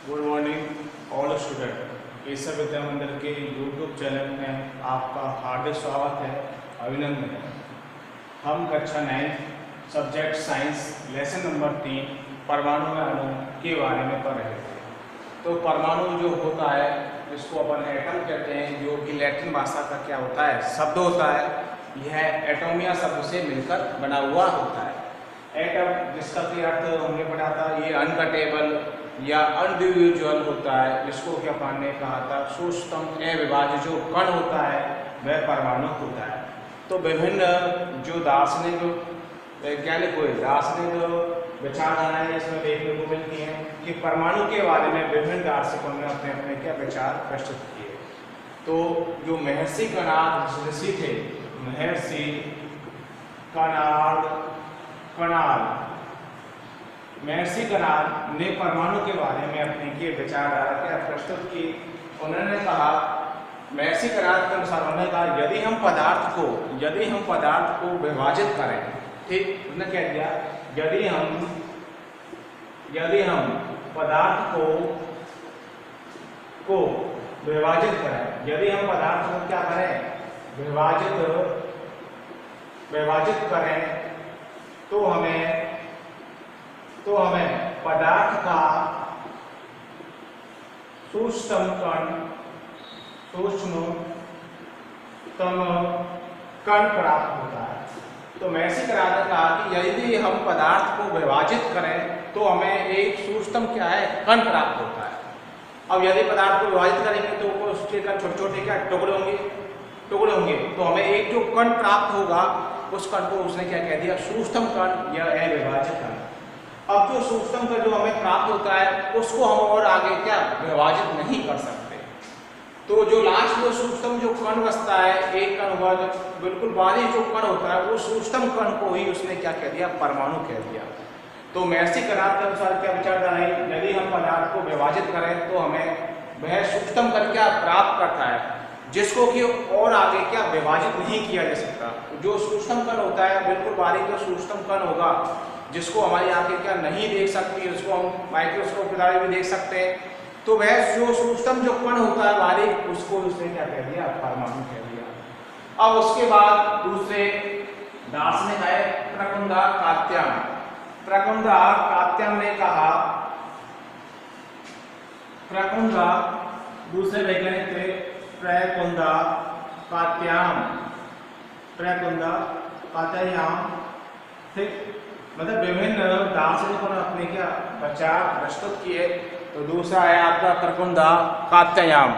Good morning all student. Keshav Vidya Mandir के YouTube channel में आपका हार्दिक स्वागत है, अभिनंदन है। हम कक्षा 9 सब्जेक्ट साइंस लेसन नंबर 3 परमाणु में अणु के बारे में पढ़ रहे थे। तो परमाणु जो होता है जिसको अपन एटम कहते हैं, जो कि लैटिन भाषा का क्या होता है, शब्द होता है। यह एटोमिया शब्द से मिलकर बना हुआ होता है। एटम जिसका कि अर्थ हमने पढ़ा था, ये अनकटेबल या अनडिविजुअल होता है, जिसको क्या अपन ने कहा था सूक्ष्म अविभाज्य जो कण होता है वह परमाणु होता है। तो विभिन्न जो दार्शनिक वैज्ञानिक हुए, दार्शनिक विचारधाराएं इसमें देखने को मिलती हैं कि परमाणु के बारे में विभिन्न दार्शनिकों ने अपने अपने क्या विचार प्रस्तुत किए। तो जो महर्षि कणाद ऋषि थे, महर्षि महर्षि कणाद ने परमाणु के बारे में अपनी की विचारधारा क्या प्रस्तुत की। उन्होंने कहा, महर्षि कणाद के अनुसार उन्होंने कहा, यदि हम पदार्थ को विभाजित करें, ठीक, उन्होंने क्या किया, यदि हम पदार्थ को विभाजित करें, यदि हम पदार्थ को क्या करें, विभाजित करें, तो हमें पदार्थ का सूक्ष्मतम कण प्राप्त होता है। तो महर्षि कणाद ने कहा कि यदि हम पदार्थ को विभाजित करें तो हमें एक सूक्ष्मतम क्या है, कण प्राप्त होता है। अब यदि पदार्थ को विभाजित करेंगे तो उसके छोटे छोटे क्या टुकड़े होंगे, तो हमें एक जो कण प्राप्त होगा उस कण को उसने क्या कह दिया, सूक्ष्मतम कण या अविभाज्य कण। अब जो सूक्ष्मतम कण जो हमें प्राप्त होता है उसको हम और आगे क्या विभाजित नहीं कर सकते। तो जो लास्ट में सूक्ष्मतम जो कण बचता है, एक कण हुआ, जो बिल्कुल बारीक जो कण होता है, वो सूक्ष्मतम कण को ही उसने क्या कह दिया, परमाणु कह दिया। तो महर्षि कणाद के अनुसार क्या विचारधारा है, यदि हम पदार्थ को विभाजित करें तो हमें वह सूक्ष्मतम कण क्या प्राप्त करता है, जिसको कि और आगे क्या विभाजित नहीं किया जा सकता। जो सूक्ष्म कण होता है, बिल्कुल बारीक जो सूक्ष्म कण होगा, जिसको हमारी आंखें क्या नहीं देख सकती, उसको हम माइक्रोस्कोप के द्वारा भी देख सकते हैं। तो वह जो सूक्ष्म जो कण होता है बारीक, उसको उसने क्या कह दिया, परमाणु कह दिया। अब उसके बाद दूसरे दार्शनिक है प्रकुंदा कात्यायन ने कहा, दूसरे वैज्ञानिक थे प्रकुंदा कात्यायन, ठीक, मतलब विभिन्न दार्शनिकों ने अपने क्या विचार प्रस्तुत किए। तो दूसरा है आपका प्रकुंदा कात्यायन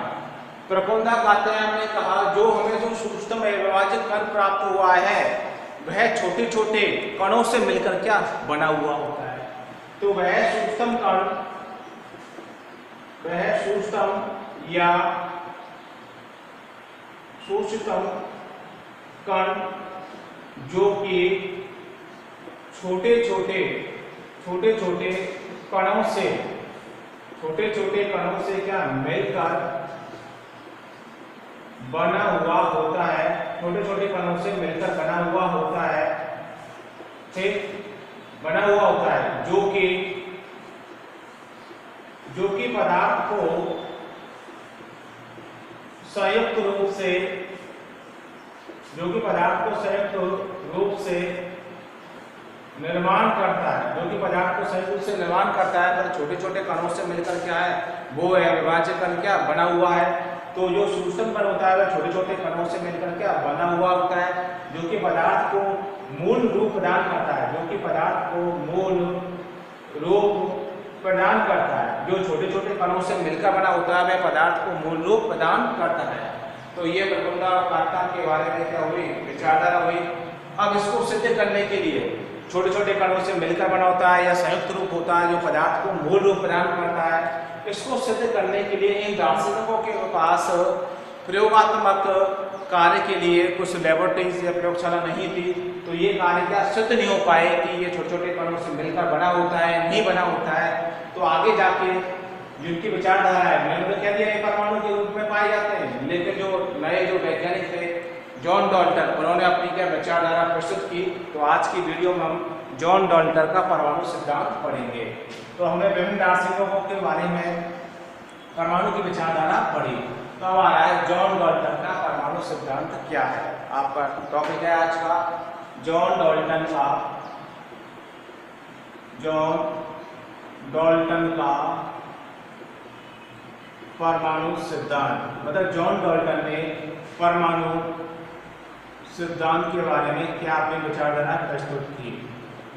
ने कहा, जो हमें जो सूक्ष्मतम अविभाज्य कण प्राप्त हुआ है वह छोटे छोटे कणों से मिलकर क्या बना हुआ होता है। तो वह सूक्ष्मतम कण जो कि छोटे छोटे कणों से क्या मिलकर बना हुआ होता है, छोटे छोटे कणों से मिलकर बना हुआ होता है, ठीक, बना हुआ होता है, जो कि पदार्थ को संयुक्त रूप से निर्माण करता है, पर छोटे छोटे कणों से मिलकर क्या है, वो अविभाज्य कण क्या बना हुआ है। तो जो सूक्ष्म कण होता है वह छोटे छोटे कणों से मिलकर क्या बना हुआ होता है, जो कि पदार्थ को मूल रूप प्रदान करता है, जो छोटे छोटे कणों से मिलकर बना होता है वह पदार्थ को मूल रूप प्रदान करता है। तो ये प्रकुंदा और कात्यायन के बारे में क्या हुई, विचारधारा हुई। अब इसको सिद्ध करने के लिए छोटे छोटे कणों से मिलकर बना होता है या संयुक्त रूप होता है, जो पदार्थ को मूल रूप प्रदान करता है, इसको सिद्ध करने के लिए इन दार्शनिकों के पास प्रयोगात्मक कार्य के लिए कुछ लेबोरेटरीज या प्रयोगशाला नहीं थी। तो ये कार्य क्या सिद्ध नहीं हो पाए कि ये छोटे छोटे कणों से मिलकर बना होता है, नहीं बना होता है। तो आगे जाके जिनकी विचारधारा है, मैंने तो कह दिया ये परमाणु के रूप में पाए जाते हैं, लेकिन जो नए जो वैज्ञानिक थे जॉन डाल्टन, उन्होंने अपनी क्या विचारधारा प्रस्तुत की। तो आज की वीडियो में हम जॉन डाल्टन का परमाणु सिद्धांत पढ़ेंगे। तो हमने विभिन्न दार्शनिकों के बारे में परमाणु की विचारधारा पढ़ी। तो अब आ रहा है जॉन डाल्टन का परमाणु सिद्धांत क्या है। आपका टॉपिक है आज का जॉन डाल्टन का परमाणु सिद्धांत। मतलब जॉन डाल्टन ने परमाणु सिद्धांत के बारे में क्या अपनी विचारधारा प्रस्तुत की।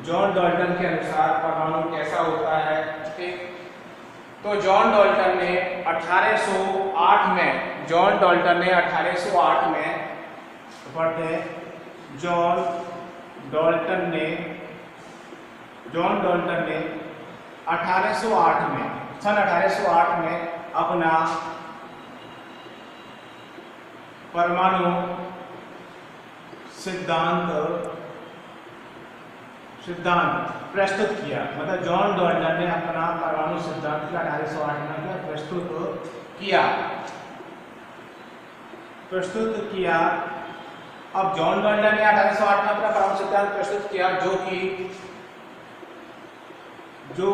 जॉन डाल्टन के अनुसार परमाणु कैसा होता है, ठीक। तो जॉन डाल्टन ने 1808 में जॉन डाल्टन ने 1808 में पढ़ते जॉन डाल्टन ने 1808 में सन 1808 में अपना परमाणु सिद्धांत प्रस्तुत किया। मतलब जॉन डाल्टन ने अपना परमाणु सिद्धांत 1808 में प्रस्तुत किया। अब जॉन डाल्टन ने 1808 में अपना परमाणु सिद्धांत प्रस्तुत किया, जो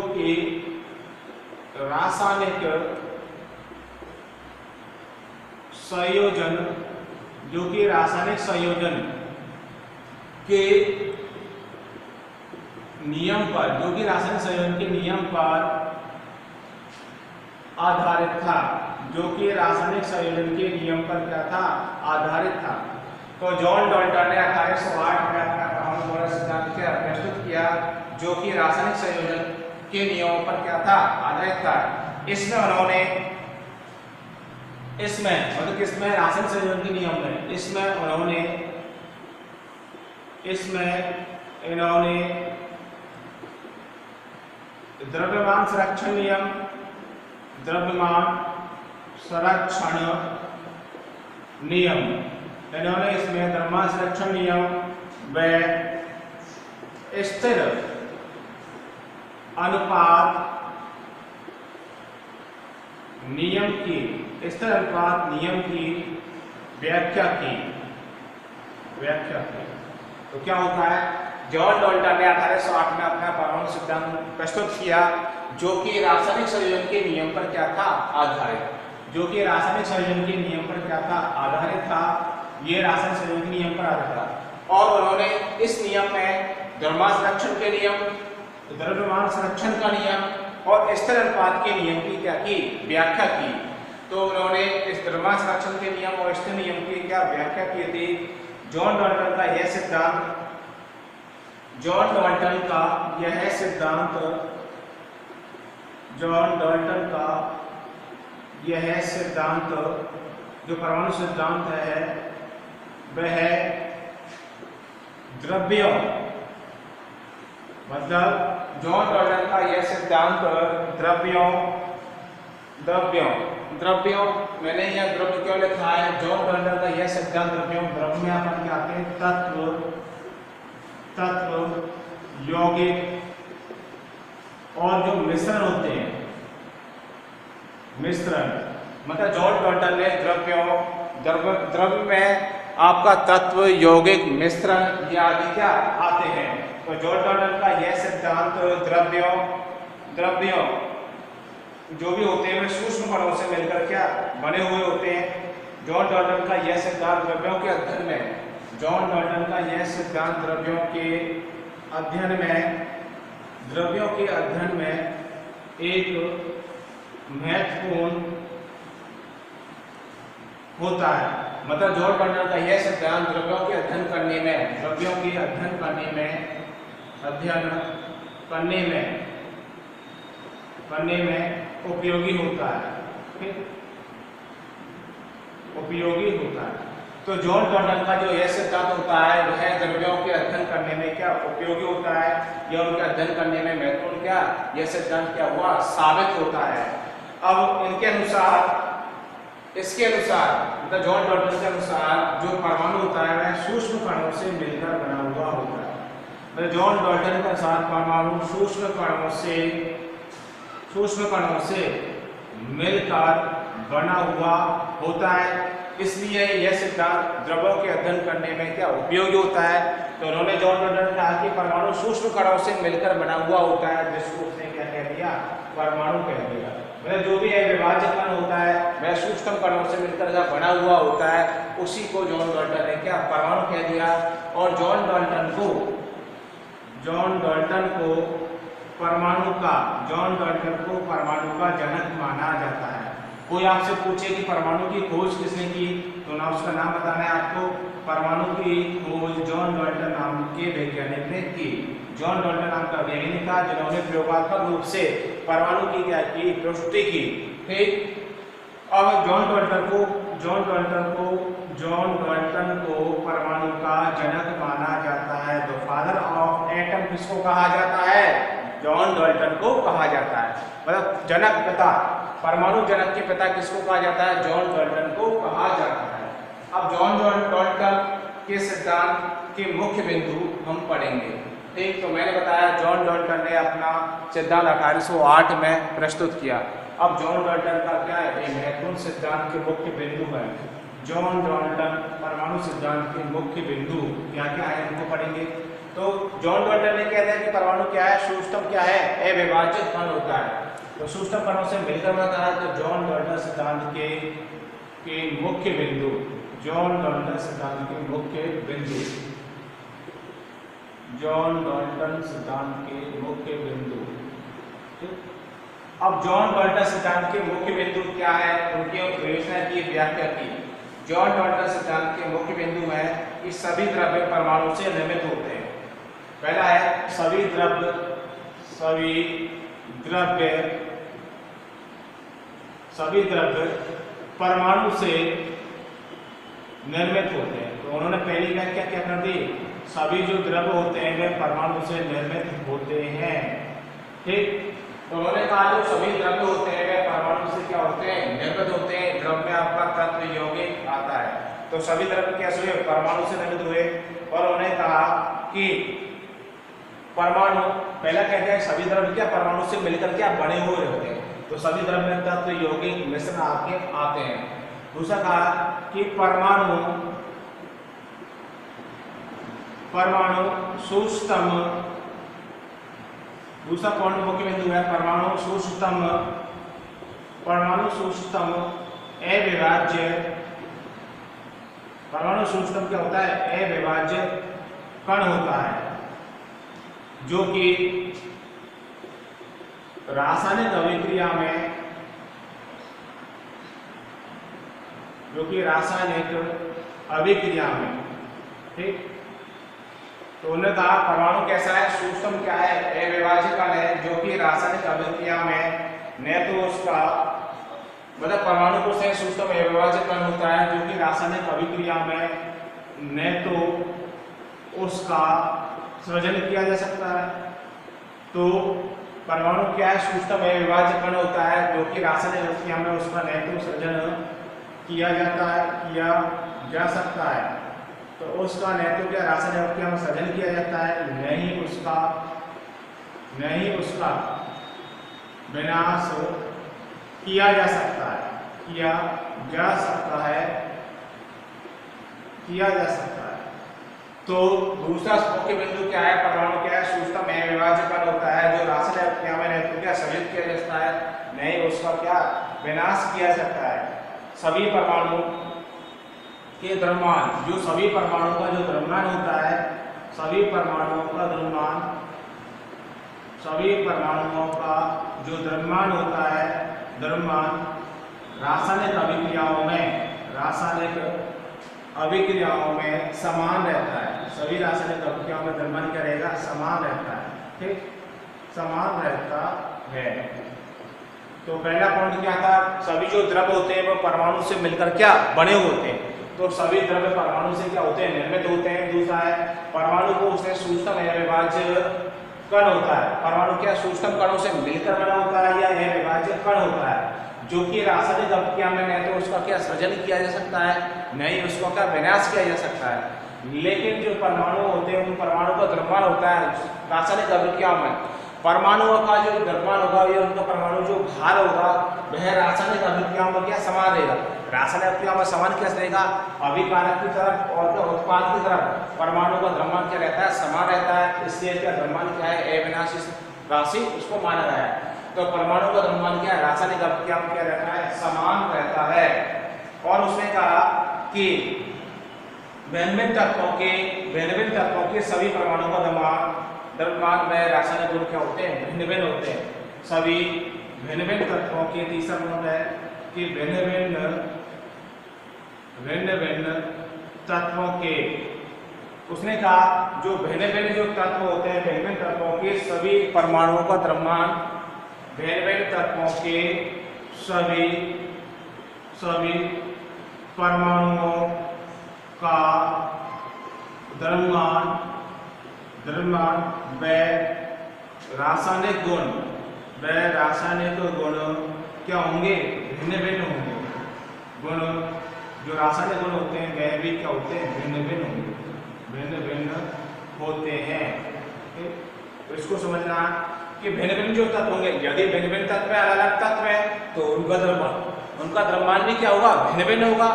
कि रासायनिक संयोजन के नियम पर आधारित था। तो जॉन डाल्टन ने 1808 में अपना परमाणु सिद्धांत प्रस्तुत किया, जो कि रासायनिक संयोजन के नियमों पर क्या था, आधारित था। इसमें रासायनिक संयोजन के नियम में इन्होंने द्रव्यमान संरक्षण नियम व स्थिर अनुपात नियम की व्याख्या की। तो क्या होता है, जॉन डाल्टन ने 1808 में अपना परमाणु सिद्धांत प्रस्तुत किया, जो कि रासायनिक संयोजन के नियम पर क्या था, आधारित ये रासायनिक संयोजन के नियम पर आधारित था। और उन्होंने इस नियम में द्रव्यमान संरक्षण का नियम और स्थिर अनुपात के नियम की व्याख्या की। तो उन्होंने इस द्रव्यमान संरक्षण के नियम और स्थिर नियम की क्या व्याख्या की थी। जॉन डाल्टन का यह सिद्धांत जो परमाणु सिद्धांत है, वह द्रव्यों, मतलब जॉन डाल्टन का यह सिद्धांत द्रव्यों मैंने यह द्रव्य क्यों लिखा है, जॉन डाल्टन का यह सिद्धांत द्रव्य में अपन क्या आते हैं, तत्व, यौगिक और जो मिश्रण होते हैं, मतलब जॉन डाल्टन ने द्रव्य में आपका तत्व, यौगिक, मिश्रण या आदि क्या आते हैं। तो जॉन डाल्टन का यह सिद्धांत द्रव्यों जो भी होते हैं वे सूक्ष्म कणों से मिलकर क्या बने हुए होते हैं। जॉन डाल्टन का यह सिद्धांत द्रव्यों के अध्ययन में एक महत्वपूर्ण होता है। मतलब जॉन डाल्टन का यह सिद्धांत द्रव्यों के अध्ययन करने में उपयोगी होता है। तो जॉन डाल्टन का जो यह सिद्धांत होता है वह द्रव्यों के अध्ययन करने में क्या उपयोगी होता है, या उनके अध्ययन करने में महत्वपूर्ण क्या यह सिद्धांत क्या हुआ साबित होता है। अब इसके अनुसार मतलब जॉन डाल्टन के अनुसार जो परमाणु होता है वह सूक्ष्म कणों से मिलकर बना हुआ होता है। मतलब जॉन डाल्टन के अनुसार परमाणु सूक्ष्म कणों से मिलकर बना हुआ होता है। इसलिए यह सिद्धांत द्रव्यों के अध्ययन करने में क्या उपयोगी होता है। तो उन्होंने जॉन डॉल्टन ने कहा कि परमाणु सूक्ष्म कणों से मिलकर बना हुआ होता है, जिसको उसने क्या कह दिया, परमाणु कह दिया। मतलब जो भी अविभाज्य कण होता है वह सूक्ष्म कणों से मिलकर का बना हुआ होता है, उसी को जॉन डॉल्टन ने क्या परमाणु कह दिया। और जॉन डॉल्टन को परमाणु का जनक माना जाता है। कोई आपसे पूछे कि परमाणु की खोज किसने की, तो ना उसका नाम बताना है आपको। परमाणु की खोज जॉन डॉल्टन नाम के वैज्ञानिक ने की। जॉन डॉल्टन नाम का वैज्ञानिक था जिन्होंने प्रयोगात्मक रूप से परमाणु की क्या की, प्रस्तुति की। ठीक, अब जॉन डॉल्टन को परमाणु का जनक माना जाता है। द फादर ऑफ एटम किसको कहा जाता है, जॉन डॉल्टन को कहा जाता है। मतलब जनक, पिता, परमाणु जनक के पिता किसको कहा जाता है, जॉन डॉल्टन को कहा जाता है। अब जॉन डॉल्टन के सिद्धांत के मुख्य बिंदु हम पढ़ेंगे। ठीक, तो मैंने बताया जॉन डॉल्टन ने अपना सिद्धांत 1808 में प्रस्तुत किया। अब जॉन डॉल्टन का क्या है, एक महत्वपूर्ण सिद्धांत के मुख्य बिंदु है। जॉन डॉल्टन परमाणु सिद्धांत के मुख्य बिंदु क्या क्या है उनको पढ़ेंगे। तो जॉन डॉल्टन ने कहता है कि परमाणु क्या है, सूक्ष्म क्या है, अविभाज्य कण होता है। तो सूक्ष्म कणों से मिलकर बनता है। तो जॉन डॉल्टन सिद्धांत के मुख्य बिंदु, जॉन डॉल्टन सिद्धांत के मुख्य बिंदु, जॉन डॉल्टन सिद्धांत के मुख्य बिंदु। अब जॉन डॉल्टन सिद्धांत के मुख्य बिंदु क्या है, उनकी विवेचना की, व्याख्या की। जॉन डॉल्टन सिद्धांत के मुख्य बिंदु है कि सभी द्रव्य परमाणु से निर्मित होते हैं। पहला है सभी द्रव्य परमाणु से निर्मित होते हैं। तो उन्होंने पहली व्याख्या क्या कर दी, सभी जो द्रव्य होते हैं वे परमाणु से निर्मित होते हैं। ठीक, तो उन्होंने कहा जो सभी द्रव्य होते हैं वे परमाणु से क्या होते हैं, निर्मित होते हैं। द्रव्य में आपका तत्व यौगिक आता है। तो सभी द्रव्य कैसे हुए, परमाणु से निर्मित हुए। और उन्होंने कहा कि परमाणु, पहला कहते हैं सभी द्रव्य क्या परमाणु से मिलकर क्या बने हुए होते हैं। तो सभी द्रव्य में तत्व यौगिक मिश्रण आपके आते हैं। दूसरा कहा कि परमाणु सूक्ष्म, दूसरा कौन मुख्य बिंदु है, परमाणु सूक्ष्म अविभाज्य। परमाणु सूक्ष्म क्या होता है, अविभाज्य कण होता है, जो कि रासायनिक अभिक्रिया में, ठीक। तो उन्होंने कहा परमाणु कैसा है, सूक्ष्म क्या है, अविभाज्य कण है, जो कि रासायनिक अभिक्रिया में न तो उसका मतलब परमाणु को से सूक्ष्म अविभाज्य कण होता है, जो कि रासायनिक अभिक्रिया में न तो उसका सृजन किया जा सकता है। तो परमाणु क्या है, सूक्ष्म अविभाज्य कण होता है, जो कि रासायनिक अभिक्रिया में उसका न तो सृजन किया जा सकता है। तो उसका न तो क्या रासायनिक अभिक्रिया में सृजन किया जाता है, नहीं उसका विनाश किया जा सकता है। तो दूसरा मुख्य बिंदु क्या है, परमाणु क्या है, सूक्ष्म अविभाज्य कण होता है, जो रासायनिक अभिक्रिया में न तो क्या सृजित किया जा सकता है, नहीं उसका क्या विनाश किया जा सकता है। सभी परमाणु के द्रव्यमान, जो सभी परमाणुओं का जो द्रव्यमान होता है, सभी परमाणुओं का जो द्रव्यमान होता है, द्रव्यमान रासायनिक अभिक्रियाओं में समान रहता है। सभी रासायनिक अभिक्रियाओं में द्रव्यमान क्या रहेगा, समान रहता है, ठीक, समान रहता है। तो पहला पॉइंट क्या था, सभी जो द्रव्य होते हैं वो परमाणु से मिलकर क्या बने होते हैं। तो सभी द्रव्य परमाणु से क्या होते हैं, निर्मित होते हैं। दूसरा है परमाणु को उसने सूक्ष्म अविभाज्य कण होता है, परमाणु क्या सूक्ष्म कणों से मिलकर बना होता है या अविभाज्य कण होता है, जो कि रासायनिक अभिक्रिया में न तो उसका क्या सृजन किया जा सकता है, नहीं उसका क्या विनाश किया जा सकता है। लेकिन जो परमाणु होते हैं उन परमाणु का द्रव्यमान होता है रासायनिक अभिक्रिया में, परमाणुओं का जो द्रव्यमान होगा या उनका परमाणु जो भार होगा वह रासायनिक अभिक्रियाओं में क्या समान रहेगा। रासायनिक अभिक्रिया में समान क्या रहेगा, अभिकारक की तरफ और क्या उत्पाद की तरफ परमाणु का द्रव्यमान क्या रहता है, समान रहता है, इसलिए क्या द्रव्यमान क्या है, अविनाशी राशि उसको माना गया है। तो परमाणु का द्रव्यमान क्या है, रासायनिक अभिक्रिया में क्या रहता है, समान रहता है। और उसने कहा कि भिन्न तत्वों के सभी परमाणु का द्रव्यमान में रासायनिक गुण क्या होते हैं, भिन्न भिन्न होते हैं। सभी भिन्न भिन्न तत्वों के, तीसरा गुण है कि भिन्न भिन्न तत्वों के, उसने कहा जो भिन्न भिन्न जो तत्व होते हैं, भिन्न भिन्न तत्वों के सभी परमाणुओं का द्रव्यमान, भिन्न भिन्न तत्वों के सभी परमाणुओं का द्रव्यमान व रासायनिक गुण क्या होंगे, भिन्न भिन्न होंगे। गुण जो रासायनिक गुण होते हैं वह भी क्या होते हैं, भिन्न भिन्न होते हैं। तो इसको समझना कि भिन्न भिन्न जो तत्व होंगे, यदि भिन्न भिन्न तत्व है, अलग अलग तत्व है, तो उनका द्रव्यमान भी क्या होगा, भिन्न भिन्न होगा,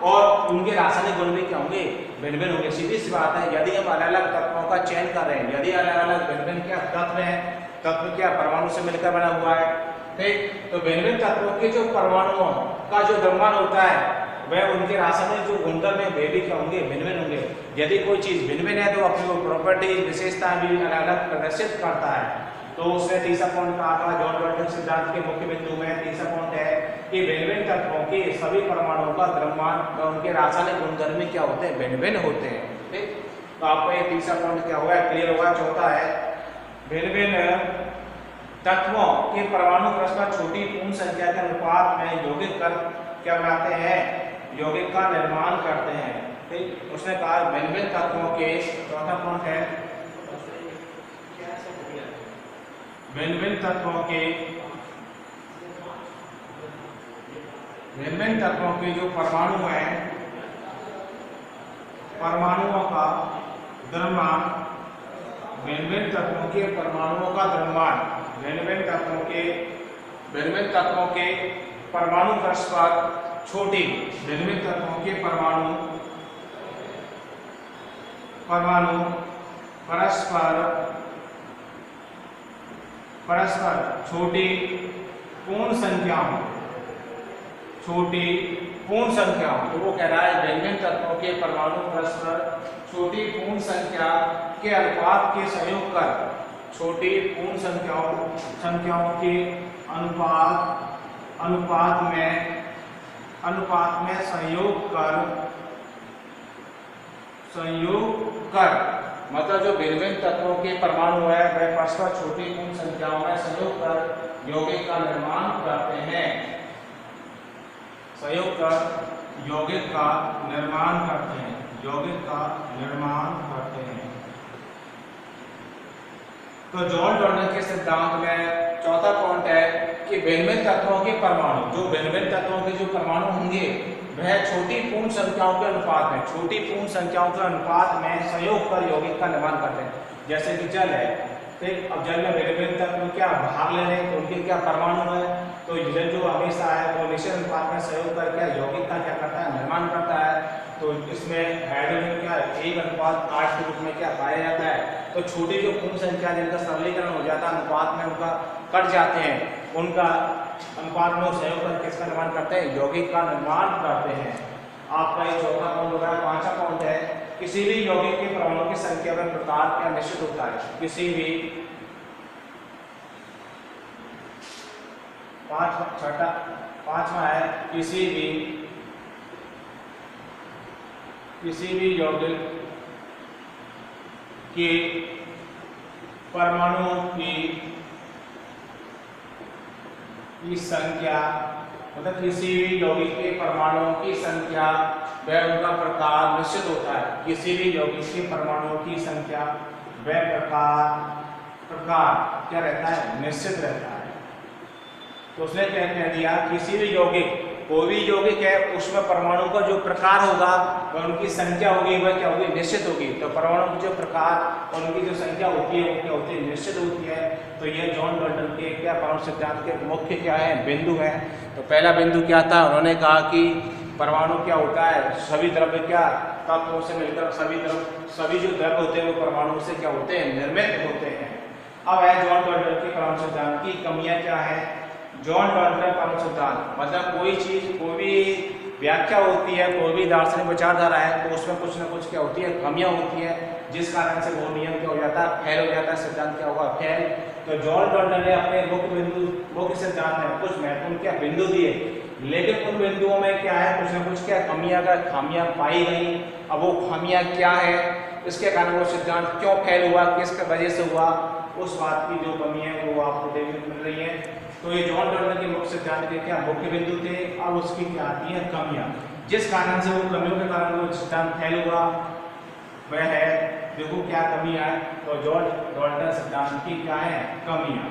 और उनके रासायनिक गुण भी क्या होंगे, भिन्न भिन्न होंगे। सीधी सी बात है, यदि हम अलग अलग तत्वों का चयन कर रहे हैं, यदि अलग अलग भिन्न भिन्न क्या तत्व हैं, तत्व क्या परमाणु से मिलकर बना हुआ है, ठीक, तो भिन्न भिन्न तत्वों के जो परमाणुओं का जो द्रव्यमान होता है वह उनके रासायनिक जो गुणधर्म है वे भी क्या होंगे, भिन्न भिन्न होंगे। यदि कोई चीज भिन्न भिन्न है तो अपनी प्रॉपर्टीज विशेषताएं भी अलग अलग प्रदर्शित करता है। तो उसने तीसरा पॉइंट कहा था, जॉन डाल्टन सिद्धांत के मुख्य बिंदु में तीसरा पॉइंट है कि भिन्न भिन्न तत्वों के सभी परमाणुओं का द्रव्यमान व उनके रासायनिक गुणधर्म क्या होते हैं, भिन्न भिन्न होते हैं। ठीक, तो आपको ये तीसरा पॉइंट क्या होगा, क्लियर होगा। चौथा है भिन्न भिन्न तत्वों के परमाणु परस्पर छोटी पूर्ण संख्या के अनुपात में यौगिक कर क्या बनाते हैं, यौगिक का निर्माण करते हैं। ठीक, उसने कहा भिन्न भिन्न तत्वों के, चौथा पॉइंट है भिन्न भिन्न तत्वों के जो परमाणु हैं, परमाणुओं का द्रव्यमान, भिन्न भिन्न तत्वों के परमाणुओं का द्रव्यमान, भिन्न भिन्न तत्वों के परमाणु परस्पर छोटी, भिन्न भिन्न तत्वों के परमाणु परस्पर छोटी पूर्ण संख्याओं, तो वो कह रहा है भिन्न भिन्न तत्वों के परमाणु परस्पर छोटी पूर्ण संख्या के अनुपात के संयोग कर, छोटी पूर्ण संख्याओं के अनुपात में संयोग कर, मतलब जो भिन्न भिन्न तत्वों के परमाणु है वह परस्पर छोटी पूर्ण संख्याओं में संयोग कर यौगिक का निर्माण करते हैं, संयोग कर यौगिक का निर्माण करते हैं। तो जॉन डाल्टन के सिद्धांत में चौथा पॉइंट है कि भिन्न भिन्न तत्वों के परमाणु, जो भिन्न भिन्न तत्वों के जो परमाणु होंगे वह छोटी पूर्ण संख्याओं के अनुपात में संयोग कर यौगिक का निर्माण करते हैं। जैसे कि जल है, ठीक, अब जल में भिन्न भिन्न तत्व क्या भाग ले रहे हैं, तो उनके क्या परमाणु है, तो जल जो हमेशा है वो निश्चित अनुपात में सहयोग करके यौगिक का क्या करता है, निर्माण करता है। तो इसमें हाइड्रोजन क्या 1:8 के रूप में क्या पाया जाता है। तो छोटी जो पूर्ण संख्या जिनका सरलीकरण हो जाता है, अनुपात में उनका कट जाते हैं, उनका अनुपात में सहयोग करके किसका निर्माण करते हैं, यौगिक का निर्माण करते हैं। आपका ये चौथा पॉइंट होगा। पांचवा पॉइंट है किसी भी यौगिक के परमाणु की संख्या व प्रकार क्या निश्चित होता है, किसी भी पांचवा है किसी भी यौगिक के परमाणुओं की संख्या, मतलब किसी भी यौगिक के परमाणुओं की संख्या व उनका प्रकार निश्चित होता है। किसी भी यौगिक के परमाणुओं की संख्या व प्रकार क्या रहता है, निश्चित रहता है। तो उसने क्या कह दिया, किसी भी यौगिक, कोई भी यौगिक है उसमें परमाणु का जो प्रकार होगा वह उनकी संख्या होगी, वह क्या होगी, निश्चित होगी। तो परमाणु की जो प्रकार और उनकी जो संख्या होती है वो क्या होती है, निश्चित होती है। तो ये जॉन डाल्टन के क्या परमाणु सिद्धांत के मुख्य क्या है, बिंदु है। तो पहला बिंदु क्या था, उन्होंने कहा कि परमाणु क्या होता है, सभी द्रव्य क्या तत्वों से मिलकर सभी जो द्रव्य होते हैं वो परमाणु से क्या होते हैं, निर्मित होते हैं। अब है जॉन डॉल्टन के परमाणु सिद्धांत की कमियां क्या है। जॉन डॉल्टन परमाणु सिद्धांत मतलब कोई चीज, कोई भी व्याख्या होती है, कोई भी दार्शनिक विचारधारा है तो उसमें कुछ ना कुछ क्या होती है, कमियां होती है, जिस कारण से वो नियम क्या हो जाता है, फेल हो जाता है, सिद्धांत क्या होगा, फेल। तो जॉन डॉल्टन ने अपने मुख्य सिद्धांत में कुछ महत्वपूर्ण क्या बिंदु दिए, लेकिन उन बिंदुओं में क्या है, कुछ ना कुछ क्या खामियां पाई गई। अब वो खामियां क्या है, इसके कारण वो सिद्धांत क्यों फेल हुआ, किस वजह से हुआ, उस बात की जो कमी है वो आपको देखने को मिल रही है। तो ये जॉन डॉल्टन के मुख्य सिद्धांत के क्या मुख्य बिंदु थे, अब उसकी क्या आती है कमियां, जिस कारण से वो कमियों के कारण वो सिद्धांत फेल हुआ वह है, देखो क्या कमियां है। तो जॉन डॉल्टन सिद्धांत की क्या है कमियां।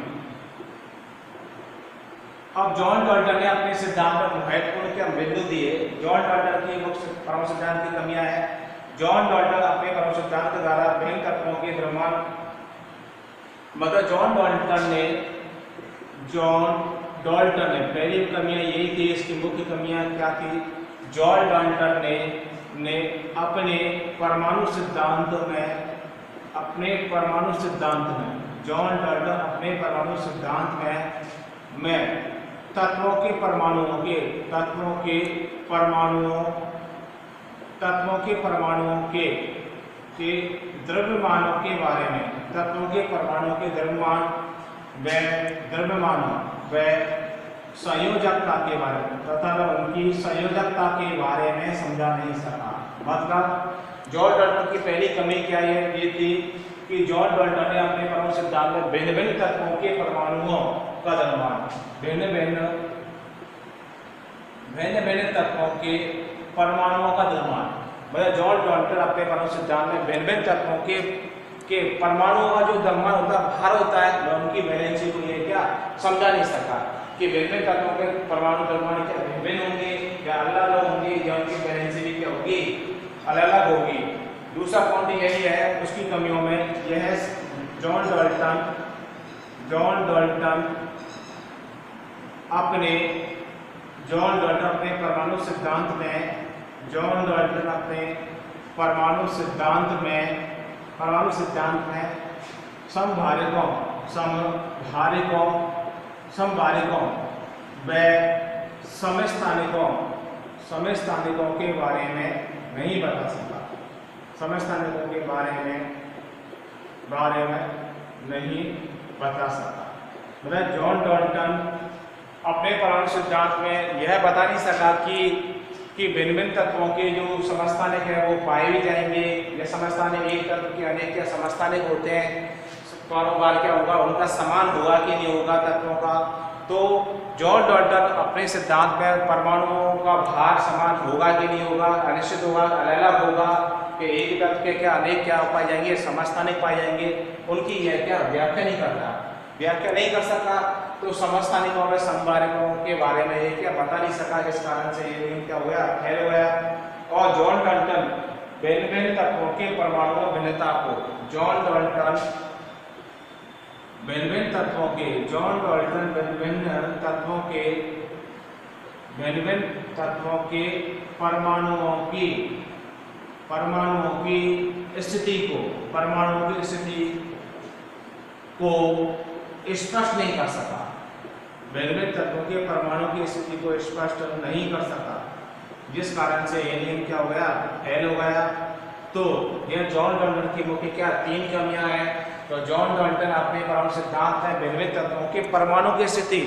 अब जॉन डॉल्टन ने अपने सिद्धांत में महत्वपूर्ण क्या बिंदु दिए। जॉन डॉल्टन की मुख्य परमाणु सिद्धांत की कमियां है। जॉन डॉल्टन अपने परमाणु सिद्धांत के द्वारा विभिन्न तत्वों के द्रव्यमान, मतलब जॉन डॉल्टन ने पहली कमियां यही थी, इसकी मुख्य कमियां क्या थी। जॉन डॉल्टन ने अपने परमाणु सिद्धांत में तत्वों के परमाणुओं के द्रव्यमानों के बारे में, तत्वों के परमाणुओं के द्रव्यमानों व संयोजकता के बारे में तथा उनकी संयोजकता के बारे में समझा नहीं सका। मतलब जॉन डॉल्टन की पहली कमी क्या है, ये थी कि जॉन डॉल्टन ने अपने परमाणु सिद्धांत में भिन्न भिन्न तत्वों के परमाणुओं का द्रव्यमान, भिन्न भिन्न तत्वों के परमाणुओं का द्रव्यमान, मतलब जॉन डॉल्टन अपने परमाणु सिद्धांत में भिन्न भिन्न तत्वों के परमाणुओं का जो द्रव्यमान होता है, भार होता है, वह उनकी वैलेंसी को ये क्या समझा नहीं सका कि भिन्न भिन्न तत्वों के परमाणु द्रव्यमान क्या भिन्न होंगे या अलग अलग होंगे, या उनकी वैलेंसी भी क्या होगी, अलग अलग होगी। दूसरा पॉइंट यही है उसकी कमियों में, यह है जॉन डॉल्टन अपने परमाणु सिद्धांत में समभारिकों व समस्थानिकों के बारे में नहीं बता सका, समस्थानिकों के बारे में नहीं बता सका। मतलब जॉन डॉल्टन अपने परमाणु सिद्धांत में यह बता नहीं सका कि भिन्न भिन्न तत्वों के जो समस्थानिक है वो पाए भी जाएंगे, या समस्थानिक एक तत्व के अनेक क्या समस्थानिक होते हैं, कारोबार क्या होगा, उनका समान होगा कि नहीं होगा तत्वों का। तो जॉन डॉल्टन अपने सिद्धांत में परमाणुओं का भार समान होगा कि नहीं होगा, अनिश्चित होगा, अलग अलग होगा, कि एक तत्व के क्या अनेक क्या पाए जाएंगे, समस्थानिक पाए जाएंगे, उनकी यह क्या व्याख्या नहीं कर सका। तो समस्थानिकों और समभारिकों के बारे में ये क्या बता नहीं सका, जिस कारण से ये नियम क्या हो गया, फेल हो गया। और जॉन डॉल्टन भिन्न भिन्न तत्वों के परमाणु भिन्नता को, जॉन डॉल्टन भिन्न भिन्न तत्वों के परमाणुओं की स्थिति को स्पष्ट नहीं कर सका, भिन्न भिन्न तत्वों के परमाणु की स्थिति को स्पष्ट नहीं कर सका, जिस कारण से ये नियम क्या हो गया, फेल हो गया। तो यह जॉन डॉल्टन की मुख्य क्या 3 कमियां हैं। तो जॉन डॉल्टन अपने परमाणु सिद्धांत में भिन्न भिन्न तत्वों के परमाणु की स्थिति,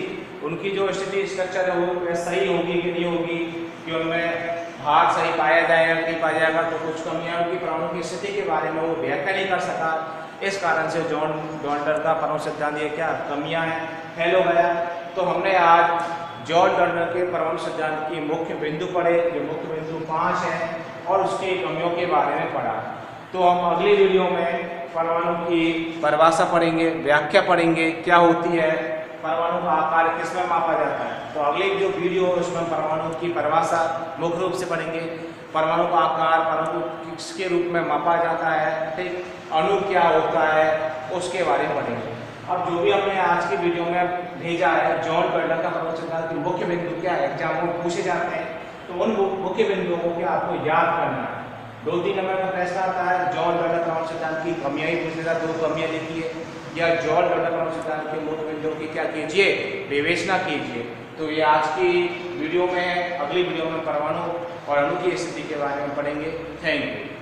उनकी जो स्थिति स्ट्रक्चर है वो सही होगी कि नहीं होगी, कि उनमें भार सही पाया जाएगा कि नहीं पाया जाएगा, तो कुछ कमियां उनकी परमाणु की स्थिति के बारे में वो व्याख्या नहीं कर सका। इस कारण से जॉन डॉल्टन का परमाणु सिद्धांत ये क्या कमियां हैं, फेल हो गया। तो हमने आज जॉन डॉल्टन के परमाणु सिद्धांत की मुख्य बिंदु पढ़े, जो मुख्य बिंदु 5 हैं, और उसकी कमियों के बारे में पढ़ा। तो हम अगली वीडियो में परमाणु की परिभाषा पढ़ेंगे, व्याख्या पढ़ेंगे, क्या होती है, परमाणु का आकार किसमें मापा जाता है। तो अगली जो वीडियो है उसमें परमाणु की परिभाषा मुख्य रूप से पढ़ेंगे, परमाणु का आकार, परमाणु किसके रूप में मापा जाता है, ठीक, अणु क्या होता है, उसके बारे में पढ़ेंगे। अब जो भी हमने आज की वीडियो में भेजा है, जॉन डॉल्टन का परमाणु सिद्धांत के मुख्य बिंदु क्या है, एग्जाम में पूछे जाते हैं, तो उन मुख्य बिंदुओं को आपको याद करना है। 2-3 नंबर का प्रश्न आता है, जॉर्ज बर्नर सिद्धांत की कमियां ही पूछेगा, 2 कमियां लिखिए, या जॉर्ज बर्नर सिद्धांत के मुख्य बिंदुओं की क्या कीजिए, विवेचना कीजिए। तो ये आज की वीडियो में, अगली वीडियो में परमाणु और अणु की स्थिति के बारे में पढ़ेंगे। Thank you.